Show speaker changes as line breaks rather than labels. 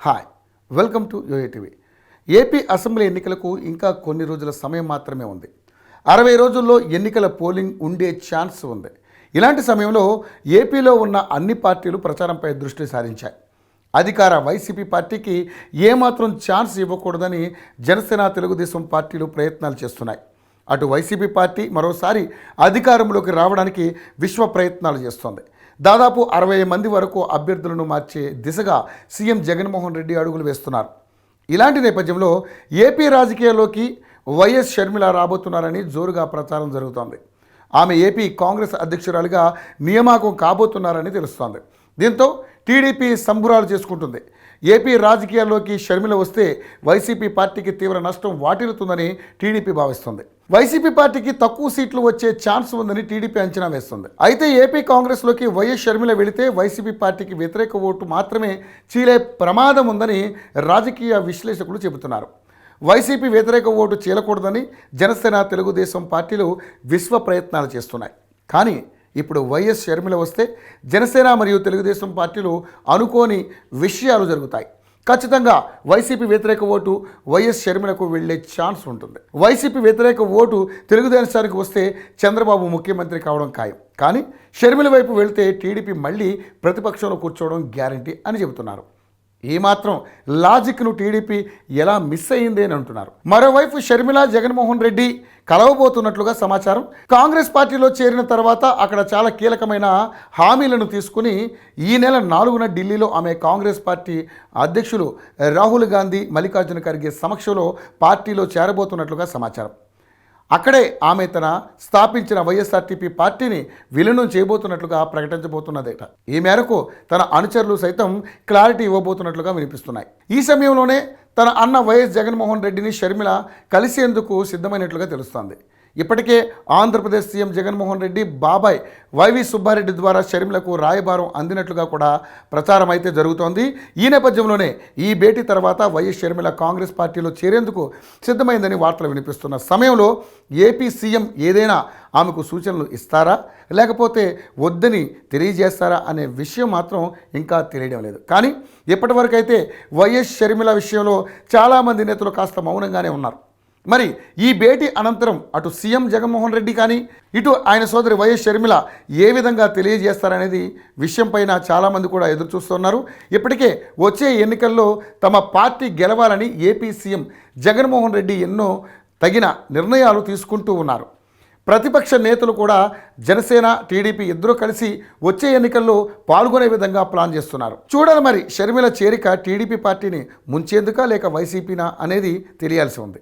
Hi, welcome to UATV. AP assembly ఎన్నికలకు ఇంకా కొన్ని రోజుల సమయం మాత్రమే ఉంది. 60 రోజుల్లో ఎన్నికల పోలింగ్ ఉండే ఛాన్స్ ఉంది. ఇలాంటి సమయంలో ఏపీలో ఉన్న అన్ని పార్టీలు ప్రచారంపై దృష్టి సారించాయి. అధికార వైసీపీ పార్టీకి ఏమాత్రం ఛాన్స్ ఇవ్వకూడదని జనసేన, తెలుగుదేశం పార్టీలు ప్రయత్నాలు చేస్తున్నాయి. అటు వైసీపీ పార్టీ మరోసారి అధికారంలోకి రావడానికి విశ్వ ప్రయత్నాలు చేస్తోంది. దాదాపు 60 మంది వరకు అభ్యర్థులను మార్చే దిశగా సీఎం జగన్మోహన్ రెడ్డి అడుగులు వేస్తున్నారు. ఇలాంటి నేపథ్యంలో ఏపీ రాజకీయాల్లోకి వైఎస్ షర్మిల రాబోతున్నారని జోరుగా ప్రచారం జరుగుతోంది. ఆమె ఏపీ కాంగ్రెస్ అధ్యక్షురాలిగా నియామకం కాబోతున్నారని తెలుస్తోంది. దీంతో టీడీపీ సంబురాలు చేసుకుంటుంది. ఏపీ రాజకీయాల్లోకి షర్మిల వస్తే వైసీపీ పార్టీకి తీవ్ర నష్టం వాటిల్లుతుందని టీడీపీ భావిస్తుంది. వైసీపీ పార్టీకి తక్కువ సీట్లు వచ్చే ఛాన్స్ ఉందని టీడీపీ అంచనా వేస్తుంది. అయితే ఏపీ కాంగ్రెస్లోకి వైఎస్ షర్మిల వెళితే వైసీపీ పార్టీకి వ్యతిరేక ఓటు మాత్రమే చీలే ప్రమాదం ఉందని రాజకీయ విశ్లేషకులు చెబుతున్నారు. వైసీపీ వ్యతిరేక ఓటు చీలకూడదని జనసేన, తెలుగుదేశం పార్టీలు విశ్వ ప్రయత్నాలు చేస్తున్నాయి. కానీ ఇప్పుడు వైఎస్ షర్మిల వస్తే జనసేన మరియు తెలుగుదేశం పార్టీలు అనుకోని విషయాలు జరుగుతాయి. ఖచ్చితంగా వైసీపీ వ్యతిరేక ఓటు వైఎస్ షర్మిలకు వెళ్లే ఛాన్స్ ఉంటుంది. వైసీపీ వ్యతిరేక ఓటు తెలుగుదేశానికి వస్తే చంద్రబాబు ముఖ్యమంత్రి కావడం ఖాయం. కానీ షర్మిల వైపు వెళితే టీడీపీ మళ్ళీ ప్రతిపక్షంలో కూర్చోవడం గ్యారంటీ అని చెబుతున్నారు. ఏమాత్రం లాజిక్ను టీడీపీ ఎలా మిస్ అయ్యింది అని అంటున్నారు. మరోవైపు షర్మిల, జగన్మోహన్ రెడ్డి కలవబోతున్నట్లుగా సమాచారం. కాంగ్రెస్ పార్టీలో చేరిన తర్వాత అక్కడ చాలా కీలకమైన హామీలను తీసుకుని ఈ నెల 4న ఢిల్లీలో ఆమె కాంగ్రెస్ పార్టీ అధ్యక్షులు రాహుల్ గాంధీ, మల్లికార్జున ఖర్గే సమక్షంలో పార్టీలో చేరబోతున్నట్లుగా సమాచారం. అక్కడే ఆమె తన స్థాపించిన వైఎస్ఆర్టీపీ పార్టీని విలీనం చేయబోతున్నట్లుగా ప్రకటించబోతున్నదేట. ఈ మేరకు తన అనుచరులు సైతం క్లారిటీ ఇవ్వబోతున్నట్లుగా వినిపిస్తున్నాయి. ఈ సమయంలోనే తన అన్న వైఎస్ జగన్మోహన్ రెడ్డిని షర్మిల కలిసేందుకు సిద్ధమైనట్లుగా తెలుస్తోంది. ఇప్పటికే ఆంధ్రప్రదేశ్ సీఎం జగన్మోహన్ రెడ్డి బాబాయ్ వైవి సుబ్బారెడ్డి ద్వారా షర్మిలకు రాయబారం అందినట్లుగా కూడా ప్రచారం అయితే జరుగుతోంది. ఈ నేపథ్యంలోనే ఈ భేటీ తర్వాత వైఎస్ షర్మిల కాంగ్రెస్ పార్టీలో చేరేందుకు సిద్ధమైందని వార్తలు వినిపిస్తున్న సమయంలో ఏపీ సీఎం ఏదైనా ఆమెకు సూచనలు ఇస్తారా, లేకపోతే వద్దని తెలియజేస్తారా అనే విషయం మాత్రం ఇంకా తెలియడం లేదు. కానీ ఇప్పటివరకు అయితే వైఎస్ షర్మిల విషయంలో చాలామంది నేతలు కాస్త మౌనంగానే ఉన్నారు. మరి ఈ భేటీ అనంతరం అటు సీఎం జగన్మోహన్ రెడ్డి కానీ ఇటు ఆయన సోదరి వైఎస్ షర్మిల ఏ విధంగా తెలియజేస్తారనేది విషయంపైన చాలామంది కూడా ఎదురు చూస్తున్నారు. ఇప్పటికే వచ్చే ఎన్నికల్లో తమ పార్టీ గెలవాలని ఏపీ సీఎం జగన్మోహన్ రెడ్డి ఎన్నో తగిన నిర్ణయాలు తీసుకుంటూ ఉన్నారు. ప్రతిపక్ష నేతలు కూడా జనసేన, టీడీపీ ఇద్దరూ కలిసి వచ్చే ఎన్నికల్లో పాల్గొనే విధంగా ప్లాన్ చేస్తున్నారు. చూడాలి మరి షర్మిల చేరిక టీడీపీ పార్టీని ముంచేందుకా లేక వైసీపీనా అనేది తెలియాల్సి ఉంది.